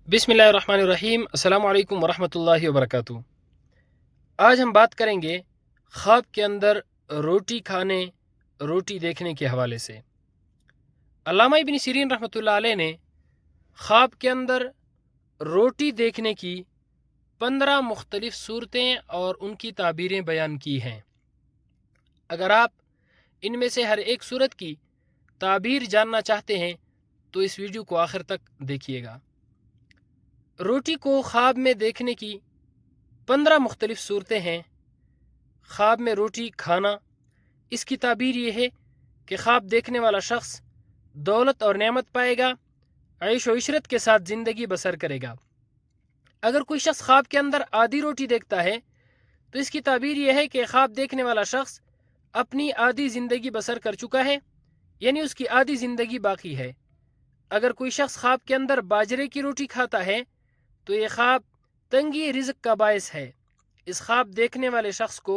بسم اللہ الرحمن الرحیم۔ السلام علیکم ورحمۃ اللہ وبرکاتہ۔ آج ہم بات کریں گے خواب کے اندر روٹی کھانے، روٹی دیکھنے کے حوالے سے۔ علامہ ابن سیرین رحمۃ اللہ علیہ نے خواب کے اندر روٹی دیکھنے کی 15 مختلف صورتیں اور ان کی تعبیریں بیان کی ہیں۔ اگر آپ ان میں سے ہر ایک صورت کی تعبیر جاننا چاہتے ہیں تو اس ویڈیو کو آخر تک دیکھیے گا۔ روٹی کو خواب میں دیکھنے کی 15 مختلف صورتیں ہیں۔ خواب میں روٹی کھانا، اس کی تعبیر یہ ہے کہ خواب دیکھنے والا شخص دولت اور نعمت پائے گا، عیش و عشرت کے ساتھ زندگی بسر کرے گا۔ اگر کوئی شخص خواب کے اندر آدھی روٹی دیکھتا ہے تو اس کی تعبیر یہ ہے کہ خواب دیکھنے والا شخص اپنی آدھی زندگی بسر کر چکا ہے، یعنی اس کی آدھی زندگی باقی ہے۔ اگر کوئی شخص خواب کے اندر باجرے کی روٹی کھاتا ہے تو یہ خواب تنگی رزق کا باعث ہے۔ اس خواب دیکھنے والے شخص کو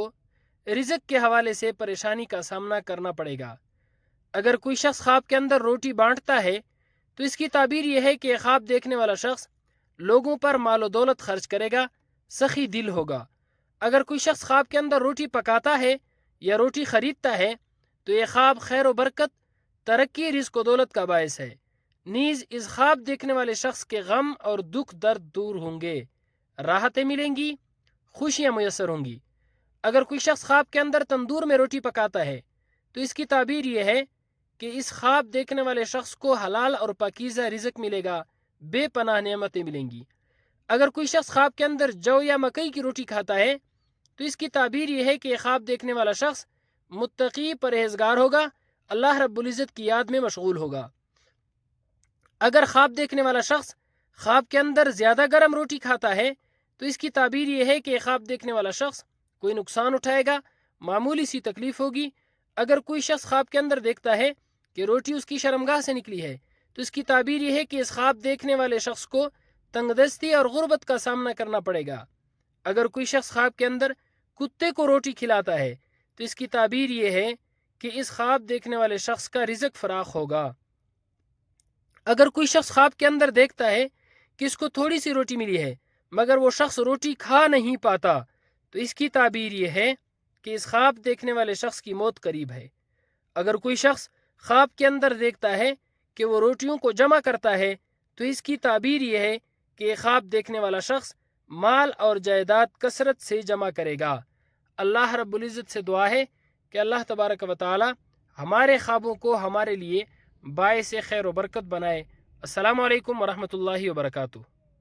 رزق کے حوالے سے پریشانی کا سامنا کرنا پڑے گا۔ اگر کوئی شخص خواب کے اندر روٹی بانٹتا ہے تو اس کی تعبیر یہ ہے کہ خواب دیکھنے والا شخص لوگوں پر مال و دولت خرچ کرے گا، سخی دل ہوگا۔ اگر کوئی شخص خواب کے اندر روٹی پکاتا ہے یا روٹی خریدتا ہے تو یہ خواب خیر و برکت، ترقی، رزق و دولت کا باعث ہے۔ نیز اس خواب دیکھنے والے شخص کے غم اور دکھ درد دور ہوں گے، راحتیں ملیں گی، خوشیاں میسر ہوں گی۔ اگر کوئی شخص خواب کے اندر تندور میں روٹی پکاتا ہے تو اس کی تعبیر یہ ہے کہ اس خواب دیکھنے والے شخص کو حلال اور پاکیزہ رزق ملے گا، بے پناہ نعمتیں ملیں گی۔ اگر کوئی شخص خواب کے اندر جو یا مکئی کی روٹی کھاتا ہے تو اس کی تعبیر یہ ہے کہ خواب دیکھنے والا شخص متقی، پرہیزگار ہوگا، اللہ رب العزت کی یاد میں مشغول ہوگا۔ اگر خواب دیکھنے والا شخص خواب کے اندر زیادہ گرم روٹی کھاتا ہے تو اس کی تعبیر یہ ہے کہ خواب دیکھنے والا شخص کوئی نقصان اٹھائے گا، معمولی سی تکلیف ہوگی۔ اگر کوئی شخص خواب کے اندر دیکھتا ہے کہ روٹی اس کی شرمگاہ سے نکلی ہے تو اس کی تعبیر یہ ہے کہ اس خواب دیکھنے والے شخص کو تنگ دستی اور غربت کا سامنا کرنا پڑے گا۔ اگر کوئی شخص خواب کے اندر کتے کو روٹی کھلاتا ہے تو اس کی تعبیر یہ ہے کہ اس خواب دیکھنے والے شخص کا رزق فراخ ہوگا۔ اگر کوئی شخص خواب کے اندر دیکھتا ہے کہ اس کو تھوڑی سی روٹی ملی ہے مگر وہ شخص روٹی کھا نہیں پاتا تو اس کی تعبیر یہ ہے کہ اس خواب دیکھنے والے شخص کی موت قریب ہے۔ اگر کوئی شخص خواب کے اندر دیکھتا ہے کہ وہ روٹیوں کو جمع کرتا ہے تو اس کی تعبیر یہ ہے کہ یہ خواب دیکھنے والا شخص مال اور جائیداد کثرت سے جمع کرے گا۔ اللہ رب العزت سے دعا ہے کہ اللہ تبارک و تعالی ہمارے خوابوں کو ہمارے لیے باعث خیر و برکت بنائے۔ السلام علیکم ورحمۃ اللہ وبرکاتہ۔